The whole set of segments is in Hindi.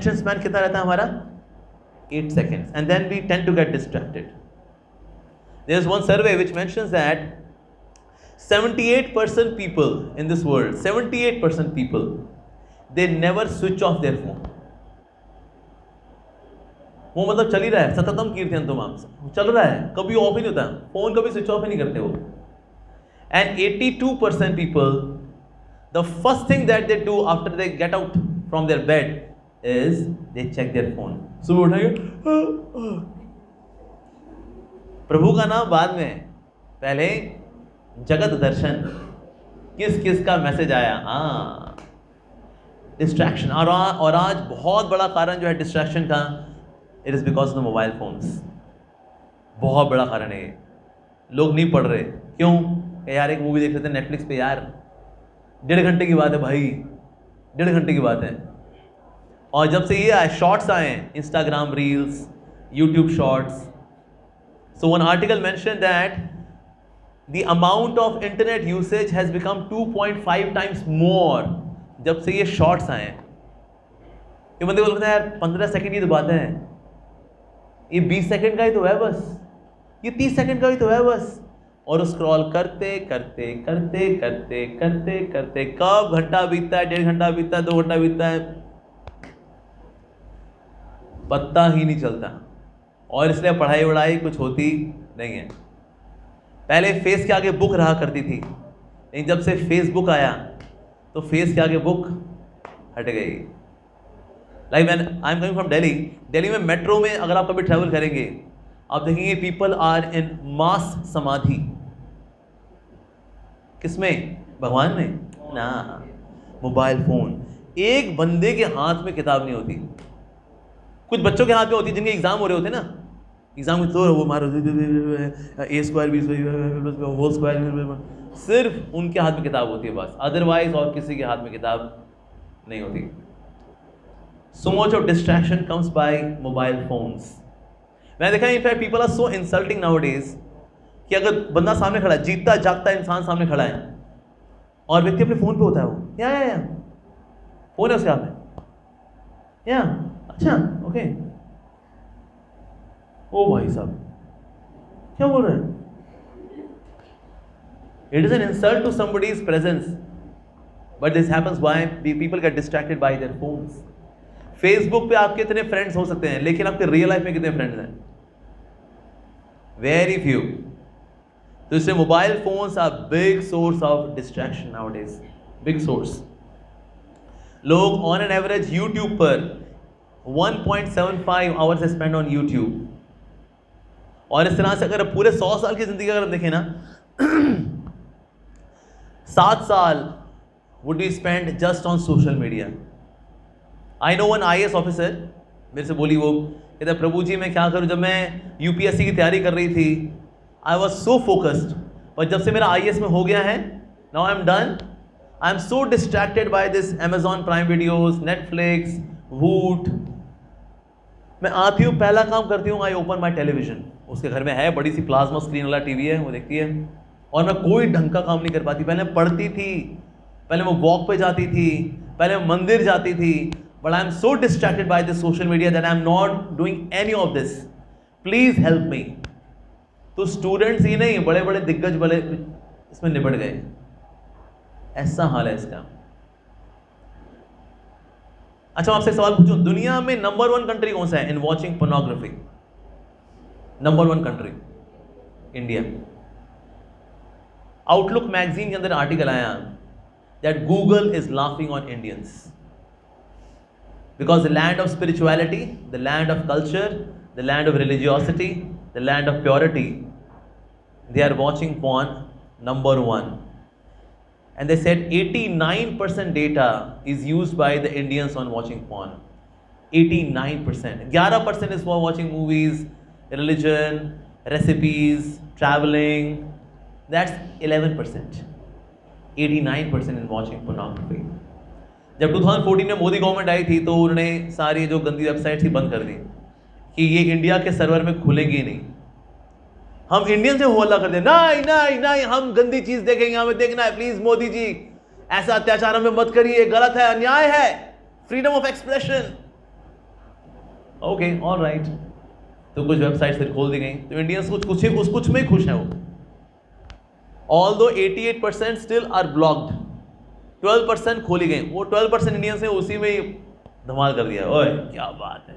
attention span कितना रहता है हमारा? 8 seconds, and then we tend to get distracted. There's one survey which mentions that 78% people in this world, 78% people, they never switch off their phone. वो मतलब चल ही रहा है, सततम कीर्तन तुम चल रहा है, कभी ऑफ ही नहीं होता, फोन कभी स्विच ऑफ ही नहीं करते वो. And 82% people, the first thing that they do after they get out from their bed is they check their phone. सुबह उठाएंगे प्रभु का नाम बाद में, पहले जगत दर्शन, किस किस का मैसेज आया. हाँ, डिस्ट्रैक्शन. और आज बहुत बड़ा कारण जो है डिस्ट्रैक्शन का, it is because of the mobile phones. बहुत बड़ा कारण है. लोग नहीं पढ़ रहे. क्यों? यार एक मूवी देख लेते हैं नेटफ्लिक्स पे, यार 1.5 घंटे की बात है भाई, 1.5 घंटे की बात है. और जब से ये आए शॉर्ट्स आए, Instagram reels, YouTube shorts, so one article mentioned that the amount of internet usage has become 2.5 times more जब से ये शॉर्ट्स आए. ये बंदे को लगता है यार 15 सेकंड की तो बात है, ये 20 सेकंड का ही तो है बस, ये 30 सेकंड का ही तो है बस. और स्क्रॉल करते करते करते करते करते करते कब घंटा बीतता है, 1.5 घंटा बीतता है, 2 घंटा बीतता है, पता ही नहीं चलता. और इसलिए पढ़ाई वढ़ाई कुछ होती नहीं है. पहले फेस के आगे बुक रहा करती थी, लेकिन जब से फेसबुक आया तो फेस के आगे बुक हट गई. Like when I am coming from Delhi में मेट्रो में अगर आप कभी ट्रैवल करेंगे, आप देखेंगे पीपल आर इन मास समाधि. किसमें? भगवान में ना, मोबाइल फोन. एक बंदे के हाथ में किताब नहीं होती. कुछ बच्चों के हाथ में होती है जिनके एग्जाम हो रहे होते हैं ना, एग्जाम में तो वो मारो a square b whole square, सिर्फ उनके हाथ में किताब होती है बस, अदरवाइज और किसी के हाथ में किताब नहीं होती. So much of distraction comes by mobile phones. मैंने देखा है in fact people are so insulting nowadays कि अगर बंदा सामने खड़ा है, जीता जागता इंसान सामने खड़ा है और व्यक्ति अपने फोन पे होता है, वो या फोन है उसके हाथ में, या अच्छा ओके, ओ भाई साहब क्या बोल रहे हैं? It is an insult to somebody's presence, but this happens why people get distracted by their phones. Facebook पे आपके इतने फ्रेंड्स हो सकते हैं, लेकिन आपके रियल लाइफ में कितने फ्रेंड्स हैं? Very few. तो इससे mobile phones are big source of distraction nowadays, big source. लोग ऑन एन एवरेज यूट्यूब पर 1.75 आवर्स स्पेंड ऑन यूट्यूब. और इस तरह से अगर पूरे 100 साल की जिंदगी अगर हम देखें ना, 7 साल would be spent just on social media. I know one IAS officer मेरे से बोली, वो कहता है प्रभु जी मैं क्या करूं, जब मैं यूपीएससी की तैयारी कर रही थी आई वॉज सो फोकस्ड, पर जब से मेरा IAS में हो गया है, now I am done, I am so distracted by this Amazon prime videos, Netflix, वूट. मैं आती हूँ, पहला काम करती हूँ, आई ओपन माई टेलीविजन. उसके घर में है बड़ी सी प्लाज्मा स्क्रीन वाला टीवी है, वो देखती है. और मैं कोई ढंग का काम नहीं कर पाती. पहले पढ़ती थी, पहले मैं वॉक पे जाती थी, पहले मैं मंदिर जाती थी, but I am so distracted by this social media that I am not doing any of this. Please help me. तो स्टूडेंट्स ही नहीं, बड़े बड़े दिग्गज बड़े इसमें निपट गए. ऐसा हाल है इसका. अच्छा मैं आपसे सवाल पूछूं, दुनिया में नंबर 1 कंट्री कौन सा है in watching pornography? Number 1 country India. Outlook magazine के अंदर आर्टिकल आया that Google is laughing on Indians because the land of spirituality, the land of culture, the land of religiosity, the land of purity, they are watching porn number 1. And they said 89% data is used by the Indians on watching porn. 89%. 11% is for watching movies, religion, recipes, traveling. That's 11%. 89% in watching pornography. जब 2014 में मोदी गवर्नमेंट आई थी तो उन्होंने सारी जो गंदी वेबसाइट्स ही बंद कर दी कि ये इंडिया के सर्वर में खुलेंगी नहीं. हम इंडियन से हल्ला कर दे, नहीं नहीं नहीं हम गंदी चीज देखेंगे, हमें देखना है, प्लीज मोदी जी ऐसा अत्याचार हमें मत करिए, गलत है, अन्याय है, freedom of expression. Okay all right, तो कुछ वेबसाइट्स फिर खोल दी गई, तो इंडियंस कुछ में ही खुश हैं वो। ऑल्दो 88% स्टिल आर ब्लॉक्ड, 12% खोली गई, वो 12% इंडियंस ने उसी में ही धमाल कर दिया, ओए क्या बात है।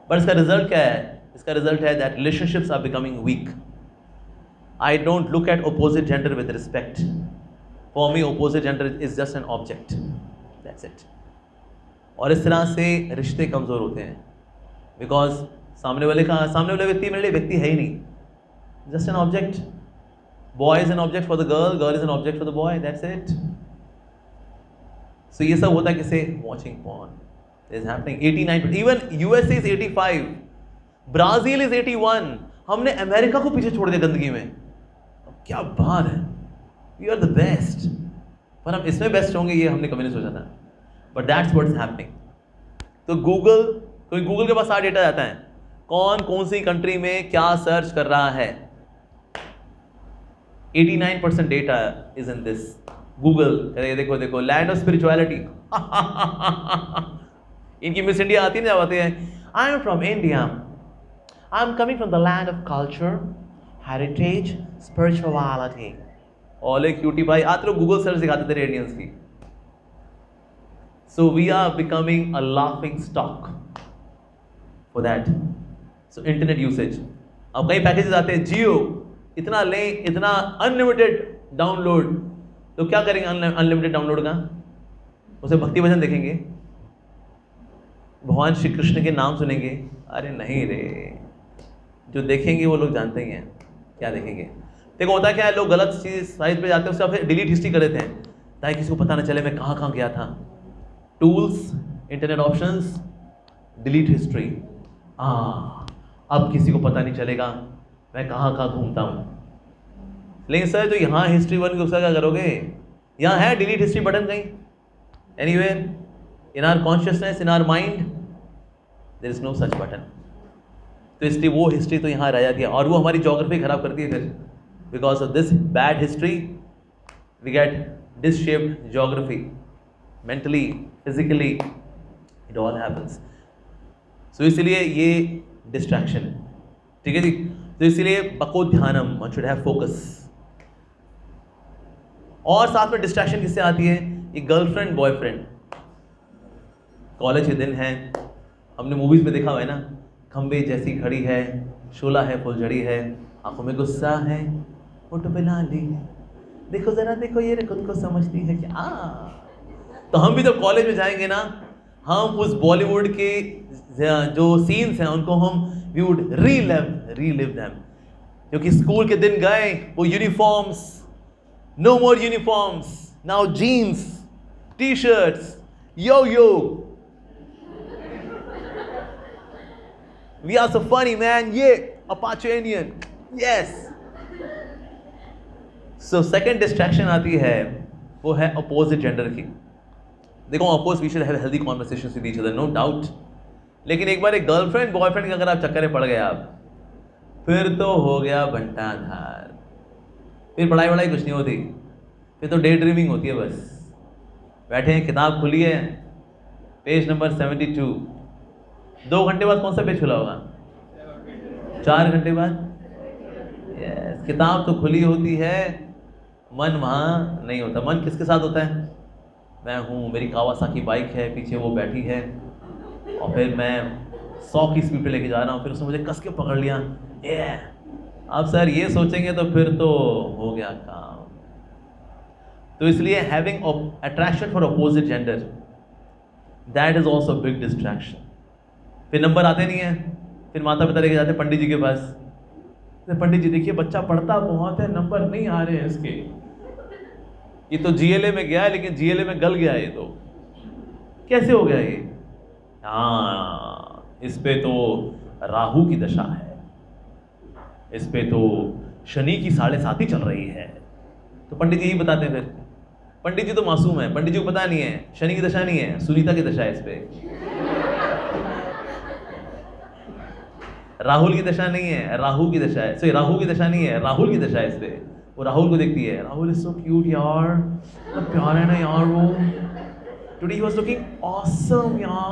पर इसका रिजल्ट क्या है? इसका रिजल्ट है that relationships are becoming weak. I don't look at opposite gender with respect, for me opposite gender is just an object, that's it. और इस तरह से रिश्ते कमजोर होते हैं, बिकॉज सामने वाले व्यक्ति मेरे लिए व्यक्ति है ही नहीं, just an object. Boy is an object for the girl, girl is an object for the boy, that's it. So ये सब होता है किसे? Watching porn is happening. 89, even USA is 85, Brazil is 81। हमने अमेरिका को पीछे छोड़ दिया गंदगी में। क्या बात है, वी आर द बेस्ट। पर हम इसमें बेस्ट होंगे ये हमने कभी नहीं सोचा था, बट दैट्स व्हाट्स हैपनिंग। तो कोई गूगल के पास सारा डेटा जाता है, कौन सी कंट्री में क्या सर्च कर रहा है। 89% data is in this Google. देखो लैंड ऑफ स्पिरिचुअलिटी। इनकी मिस इंडिया आती नहीं आते हैं, I am from India, I am coming from the land of culture, heritage, spirituality. ओले क्यूटी भाई, आते लोग गूगल सर्च दिखाते थे इंडियंस की। So we are becoming a laughing stock for that. So internet usage. अब कई पैकेजेस आते हैं, जियो इतना लें, इतना अनलिमिटेड डाउनलोड, तो क्या करेंगे अनलिमिटेड डाउनलोड का? उसे भक्ति भजन देखेंगे, भगवान श्री कृष्ण के नाम सुनेंगे? अरे नहीं रे, जो देखेंगे वो लोग जानते ही हैं क्या देखेंगे। देखो होता क्या है, लोग गलत चीज साइट पे जाते हैं, उससे फिर डिलीट हिस्ट्री कर देते हैं ताकि किसी को पता ना चले मैं कहाँ गया था। Tools, internet options, delete history. अब किसी को पता नहीं चलेगा मैं कहाँ घूमता हूँ। लेकिन सर जो यहाँ हिस्ट्री बन के उसका क्या करोगे? यहाँ है डिलीट हिस्ट्री बटन कहीं? Anywhere in our consciousness, in our mind there is no such button. तो इसलिए वो हिस्ट्री तो यहाँ रह जाती है, और वो हमारी ज्योग्राफी खराब करती है। फिर because of this bad history we get disshaped geography, mentally, physically, it all happens. So इसलिए ये distraction है, ठीक है जी। तो इसलिए बको ध्यानम, one should have focus। और साथ में distraction किससे आती है? ये गर्लफ्रेंड बॉयफ्रेंड। कॉलेज के दिन है, हमने मूवीज में देखा हुआ है ना, खंबे जैसी खड़ी है, शोला है, फुलझड़ी है, आंखों में गुस्सा है, होठों पे लाली है, देखो जरा देखो ये खुद को समझती है क्या। तो हम भी जब कॉलेज में जाएंगे ना, हम उस बॉलीवुड के जो सीन्स हैं उनको हम वी वुड रीलिव देम। क्योंकि स्कूल के दिन गए, वो uniforms, no more uniforms, now jeans, T shirts, yo we are so funny man, ये Apache Indian, yes. So second distraction आती है, वो है अपोजिट जेंडर की। देखो of course we should have healthy conversations with each other, no doubt. लेकिन एक बार एक गर्लफ्रेंड बॉयफ्रेंड के अगर आप चक्कर में पड़ गए आप, फिर तो हो गया भंटाधार। फिर पढ़ाई कुछ नहीं होती, फिर तो डे ड्रीमिंग होती है बस। बैठे हैं, किताब खुली है, पेज नंबर 72, 2 घंटे बाद कौन सा पेज खुला होगा? 4 घंटे बाद। यस, किताब तो खुली होती है, मन वहाँ नहीं होता। मन किसके साथ होता है? मैं हूँ, मेरी कावासाकी बाइक है, पीछे वो बैठी है, और फिर मैं 100 की स्पीड पे लेके जा रहा हूँ, फिर उसने मुझे कस के पकड़ लिया। अब सर ये सोचेंगे तो फिर तो हो गया काम। तो इसलिए having attraction for opposite gender, that is also big distraction. फिर नंबर आते नहीं है, फिर माता पिता लेके जाते पंडित जी के पास, पंडित जी देखिए बच्चा पढ़ता बहुत है, नंबर नहीं आ रहे हैं इसके, ये तो जीएलए में गया है लेकिन जीएलए में गल गया, ये तो कैसे हो गया ये? हाँ, इस पे तो राहु की दशा है, इस पे तो शनि की 7.5 चल रही है। तो पंडित जी यही बताते हैं। फिर पंडित जी तो मासूम है, पंडित जी को पता नहीं है शनि की दशा नहीं है, सुनीता की दशा है इस पे। राहुल की दशा नहीं है, राहु की दशा है। सॉरी, राहु की दशा नहीं है, राहुल की दशा है इस पे। वो राहुल को देखती है, राहुल इज सो क्यूट यार, प्यार है ना यार वो, today he was looking awesome यार।